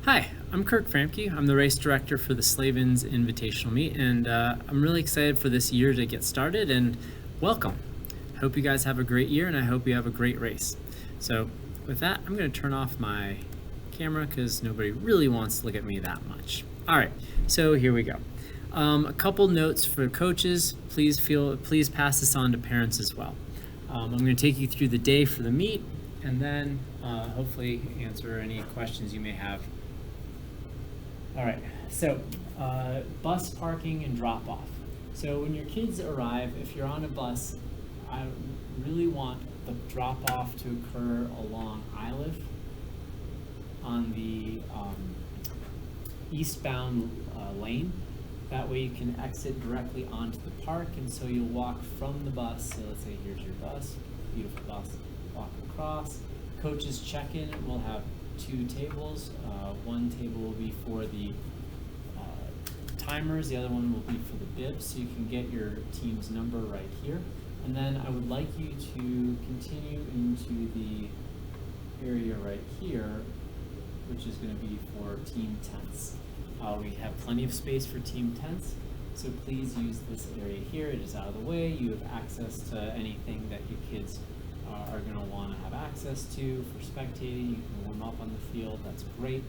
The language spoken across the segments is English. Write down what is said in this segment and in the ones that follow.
Hi, I'm Kirk Framke. I'm the race director for the Slavens Invitational meet, and I'm really excited for this year to get started, and welcome. I hope you guys have a great year, and I hope you have a great race. So with that, I'm going to turn off my camera because nobody really wants to look at me that much. All right, so here we go. A couple notes for coaches. Please pass this on to parents as well. I'm going to take you through the day for the meet, and then hopefully answer any questions you may have. All right, so bus parking and drop off. So when your kids arrive, if you're on a bus, I really want the drop off to occur along Iliff on the eastbound lane. That way you can exit directly onto the park, and so you'll walk from the bus. So let's say here's your bus, beautiful bus, walk across. Coaches check-in will have two tables. One table will be for the timers, the other one will be for the bibs, so you can get your team's number right here. And then I would like you to continue into the area right here, which is going to be for team tents. We have plenty of space for team tents, so please use this area here. It is out of the way. You have access to anything that your kids are going to want to have access to for spectating. You can warm up on the field. That's great.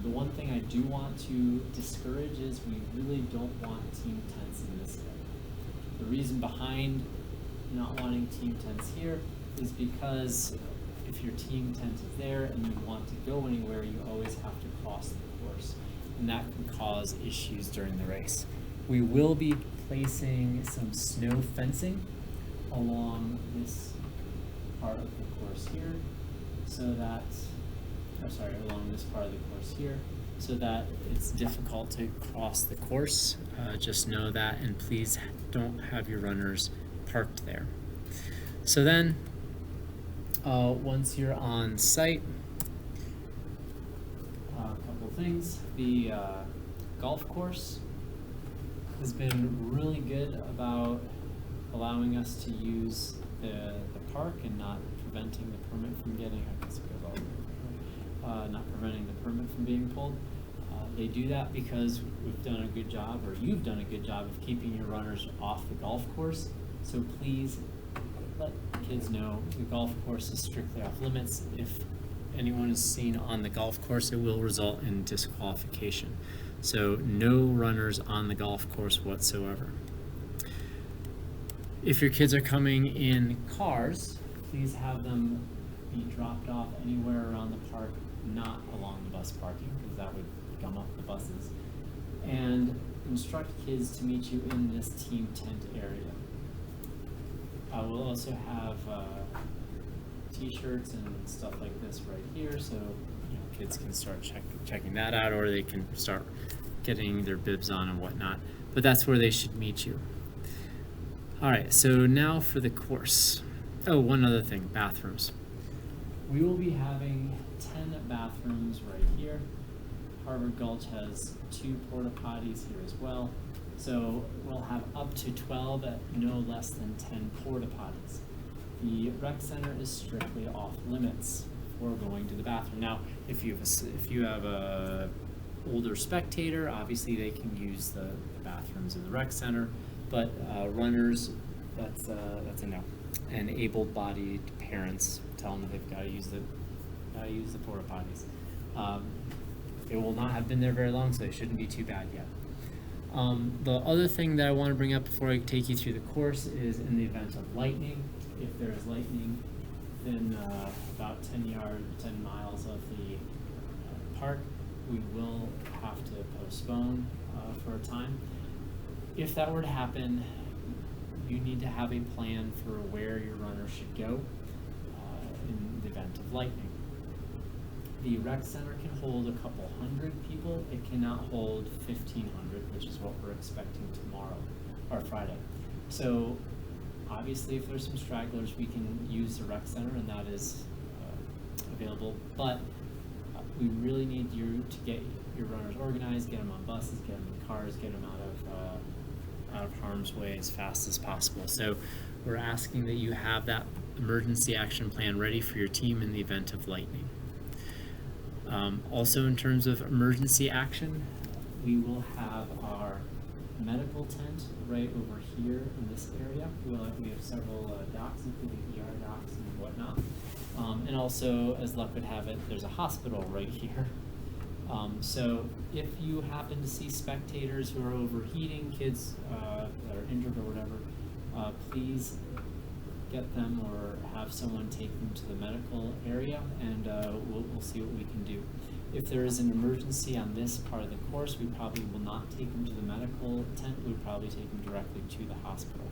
The one thing I do want to discourage is we really don't want team tents in this area. The reason behind not wanting team tents here is because if your team tent is there and you want to go anywhere, you always have to cross the course, and that can cause issues during the race. We will be placing some snow fencing along this part of the course here, along this part of the course here, so that it's difficult to cross the course. Just know that, and please don't have your runners parked there. So then, once you're on site, a couple things. The golf course has been really good about allowing us to use the park and not preventing the permit from getting, not preventing the permit from being pulled. They do that because we've done a good job, or you've done a good job of keeping your runners off the golf course. So please let kids know the golf course is strictly off limits. If anyone is seen on the golf course, it will result in disqualification. So no runners on the golf course whatsoever. If your kids are coming in cars, please have them be dropped off anywhere around the park, not along the bus parking, because that would gum up the buses. And instruct kids to meet you in this team tent area. We'll also have t-shirts and stuff like this right here, so kids can start checking that out, or they can start getting their bibs on and whatnot. But that's where they should meet you. All right, so now for the course. Oh, one other thing, bathrooms. We will be having 10 bathrooms right here. Harvard Gulch has 2 porta potties here as well. So we'll have up to 12 at no less than 10 porta potties. The rec center is strictly off limits for going to the bathroom. Now, if you have a older spectator, obviously they can use the bathrooms in the rec center, but runners, that's a no. And able-bodied parents, tell them that they've got to use the porta potties. They will not have been there very long, so they shouldn't be too bad yet. The other thing that I want to bring up before I take you through the course is in the event of lightning. If there is lightning within about 10 miles of the park, we will have to postpone for a time. If that were to happen, you need to have a plan for where your runner should go in the event of lightning. The rec center can hold a couple hundred people. It cannot hold 1,500, which is what we're expecting tomorrow, or Friday. So obviously if there's some stragglers, we can use the rec center, and that is available. But we really need you to get your runners organized, get them on buses, get them in cars, get them out of harm's way as fast as possible. So we're asking that you have that emergency action plan ready for your team in the event of lightning. Also, in terms of emergency action, we will have our medical tent right over here in this area. We have several docs, including ER docs and whatnot. And also, as luck would have it, there's a hospital right here. So if you happen to see spectators who are overheating, kids that are injured or whatever, please get them or have someone take them to the medical area, and we'll see what we can do. If there is an emergency on this part of the course, we probably will not take them to the medical tent. We'll probably take them directly to the hospital.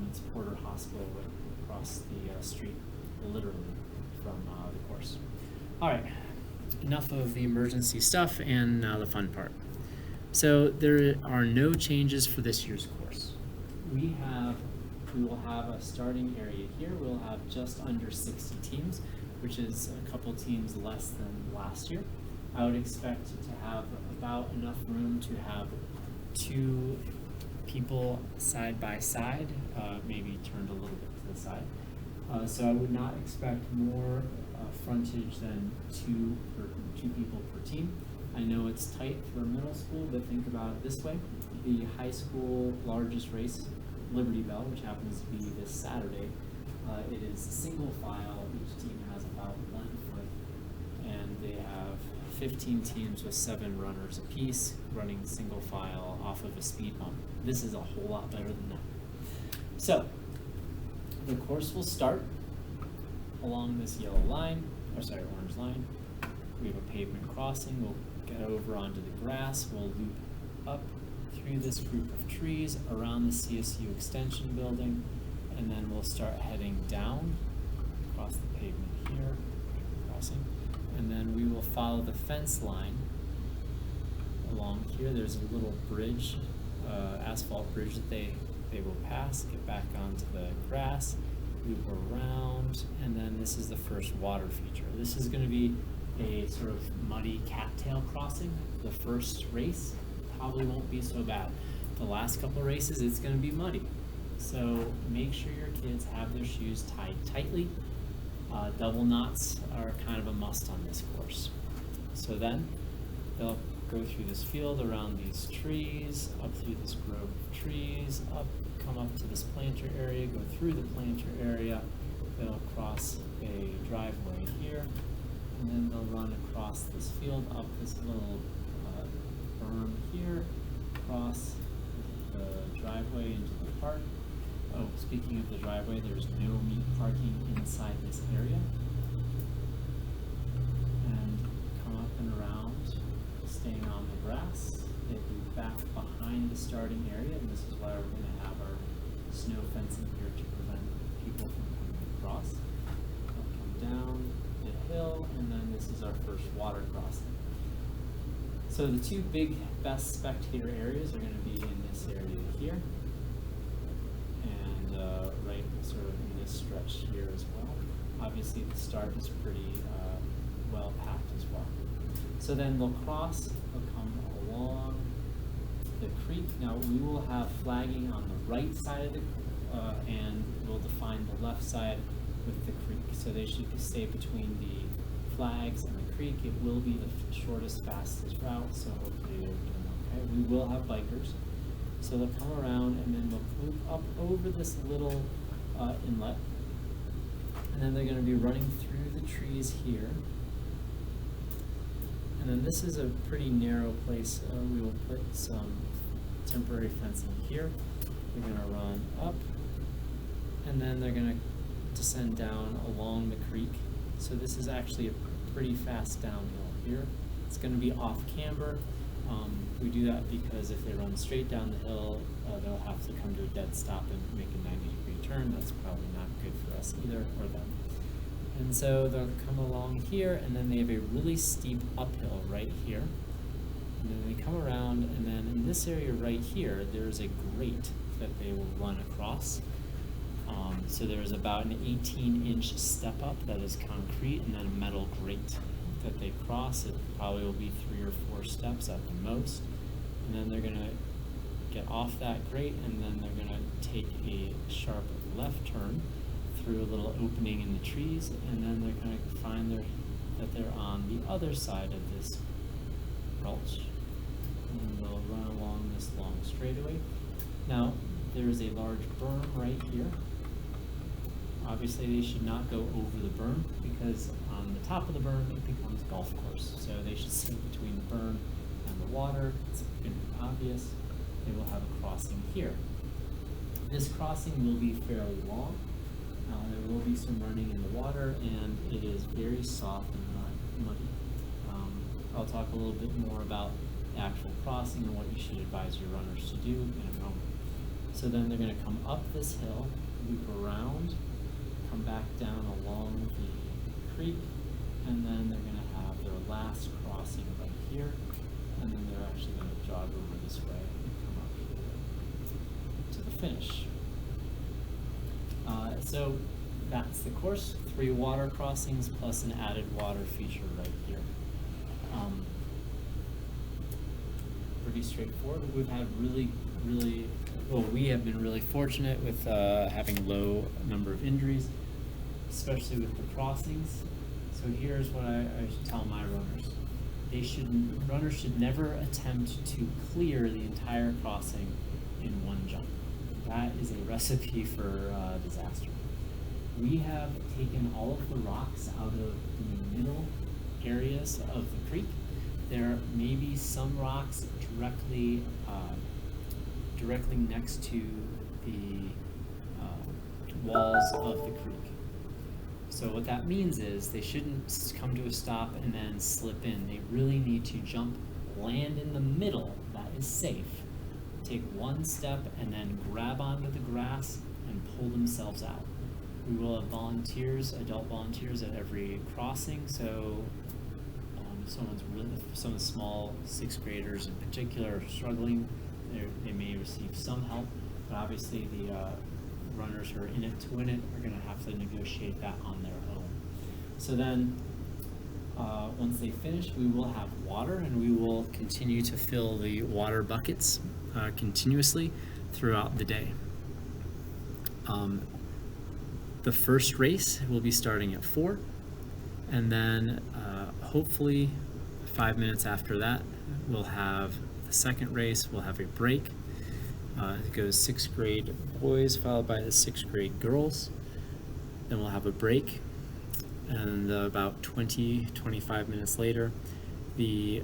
It's Porter Hospital right across the street, literally, from the course. All right, enough of the emergency stuff, and now the fun part. So there are no changes for this year's course. We will have a starting area here. We'll have just under 60 teams, which is a couple teams less than last year. I would expect to have about enough room to have 2 people side by side, maybe turned a little bit to the side. So I would not expect more frontage than 2 people per team. I know it's tight for middle school, but think about it this way. The high school largest race, Liberty Bell, which happens to be this Saturday, it is single file. Each team has about 1 foot, and they have 15 teams with 7 runners apiece running single file off of a speed bump. This is a whole lot better than that. So the course will start along this yellow line, orange line. We have a pavement crossing. We'll get over onto the grass. We'll loop up through this group of trees around the CSU Extension building, and then we'll start heading down across the pavement here, crossing, and then we will follow the fence line along here. There's a little bridge, asphalt bridge that they will pass, get back onto the grass, loop around, and then this is the first water feature. This is going to be a sort of muddy cattail crossing. The first race probably won't be so bad. The last couple races, it's going to be muddy. So make sure your kids have their shoes tied tightly. Double knots are kind of a must on this course. So then they'll go through this field, around these trees, up through this grove of trees, come up to this planter area, go through the planter area. They'll cross a driveway here, and then they'll run across this field, up this little berm here, across the driveway into the park. Oh, speaking of the driveway, there's no meat parking inside this area. And come up and around, staying on the grass. They loop back behind the starting area, and this is why we're going to have our snow fencing here to prevent people from coming across. They'll come down the hill, and then this is our first water crossing. So the 2 best spectator areas are going to be in this area here, and right sort of in this stretch here as well. Obviously the start is pretty well packed as well. So then they'll come along the creek. Now we will have flagging on the right side of the and we'll define the left side with the creek. So they should stay between the flags and the creek. It will be the shortest, fastest route, so hopefully they're doing okay. We will have bikers. So they'll come around, and then they'll loop up over this little inlet, and then they're going to be running through the trees here. And then this is a pretty narrow place. We will put some temporary fencing here. They're going to run up, and then they're going to descend down along the creek. So this is actually a pretty fast downhill here. It's going to be off camber. We do that because if they run straight down the hill, they'll have to come to a dead stop and make a 90-degree turn. That's probably not good for us either, or them. And so they'll come along here, and then they have a really steep uphill right here. And then they come around, and then in this area right here, there's a grate that they will run across. So there's about an 18-inch step up that is concrete, and then a metal grate that they cross. It probably will be 3 or 4 steps at the most. And then they're going to get off that grate, and then they're going to take a sharp left turn through a little opening in the trees, and then they're going to find their that they're on the other side of this gulch, and they'll run along this long straightaway. Now, there's a large berm right here. Obviously, they should not go over the berm because on the top of the berm it becomes golf course. So they should sit between the berm and the water. It's going to be obvious. They will have a crossing here. This crossing will be fairly long. There will be some running in the water, and it is very soft and muddy. I'll talk a little bit more about the actual crossing and what you should advise your runners to do in a moment. So then they're going to come up this hill, loop around, come back down along the creek, and then they're going to have their last crossing right here, and then they're actually going to jog over this way and come up here to the finish. So that's the course, 3 water crossings plus an added water feature right here. Pretty straightforward. We've had we have been really fortunate with having low number of injuries, especially with the crossings. So here's what I should tell my runners. Runners should never attempt to clear the entire crossing in one jump. That is a recipe for disaster. We have taken all of the rocks out of the middle areas of the creek. There may be some rocks directly next to the walls of the creek. So what that means is they shouldn't come to a stop and then slip in. They really need to jump, land in the middle. That is safe. Take one step and then grab onto the grass and pull themselves out. We will have volunteers, adult volunteers at every crossing, so if some of the small 6th graders in particular are struggling, they may receive some help, but obviously the runners who are in it to win it are going to have to negotiate that on their own. So then once they finish, we will have water, and we will continue to fill the water buckets continuously throughout the day. The first race will be starting at 4, and then hopefully 5 minutes after that we'll have the second race. We'll have a break. It goes 6th grade boys followed by the 6th grade girls. Then we'll have a break, and about 20-25 minutes later the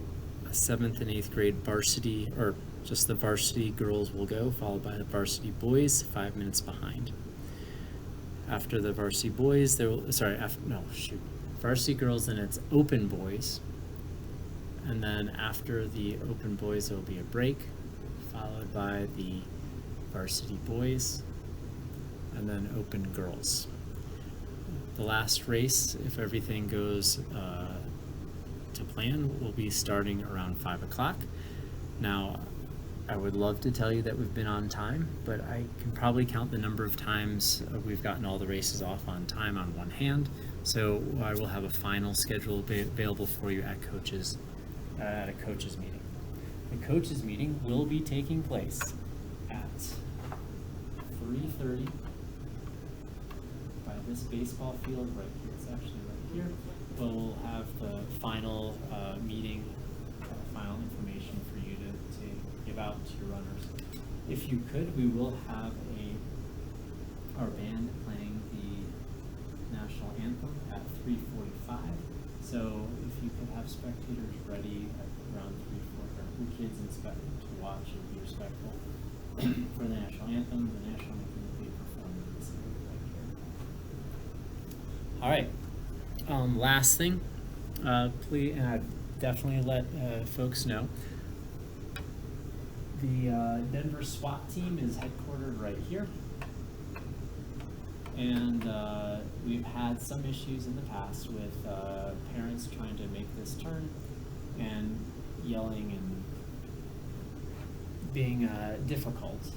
7th and 8th grade varsity, or just the varsity girls, will go, followed by the varsity boys 5 minutes behind. After the varsity boys, varsity girls, then it's open boys. And then after the open boys, there will be a break, followed by the varsity boys, and then open girls. The last race, if everything goes to plan, will be starting around 5 o'clock. Now, I would love to tell you that we've been on time, but I can probably count the number of times we've gotten all the races off on time on one hand. So I will have a final schedule available for you at a coaches meeting. The coaches meeting will be taking place at 3:30 by this baseball field right here. It's actually right here. We'll have the final meeting, final information for you to give out to your runners. If you could, we will have our band playing the national anthem at 3:45. So if you could have spectators ready at around 3:40, your kids to watch and be respectful for the national anthem. The national anthem will be performed in this area right here. All right. Last thing, please, and I'd definitely let folks know. The Denver SWAT team is headquartered right here, and we've had some issues in the past with parents trying to make this turn and yelling and being difficult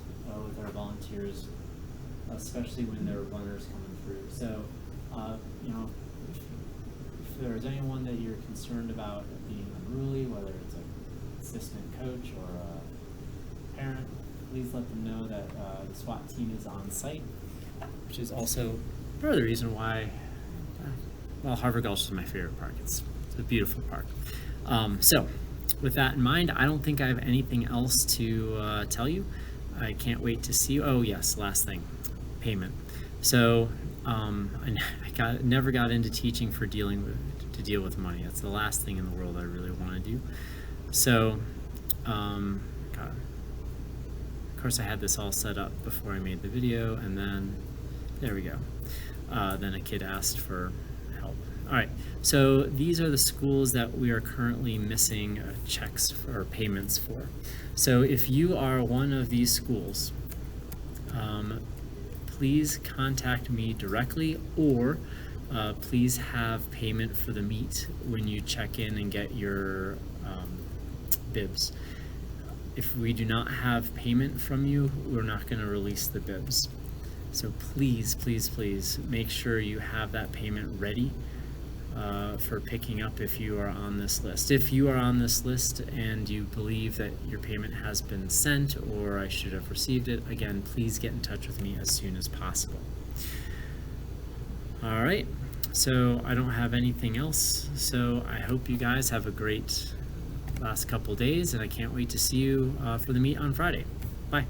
with our volunteers, especially when there are runners coming through. So, if there's anyone that you're concerned about being unruly, whether it's an assistant coach or a parent, please let them know that the SWAT team is on site, which is also part of the reason why well, Harvard Gulch is my favorite park. It's a beautiful park. So with that in mind, I don't think I have anything else to tell you. I can't wait to see you. Oh yes, last thing, payment. So I never got into teaching to deal with money. That's the last thing in the world I really want to do. So, God. Of course, I had this all set up before I made the video, and then there we go. Then a kid asked for help. All right, so these are the schools that we are currently missing checks or payments for. So if you are one of these schools, please contact me directly, or please have payment for the meet when you check in and get your bibs. If we do not have payment from you, we're not going to release the bibs. So please, please, please make sure you have that payment ready for picking up if you are on this list. If you are on this list and you believe that your payment has been sent or I should have received it, again, please get in touch with me as soon as possible. All right, so I don't have anything else. So I hope you guys have a great last couple days, and I can't wait to see you for the meet on Friday. Bye.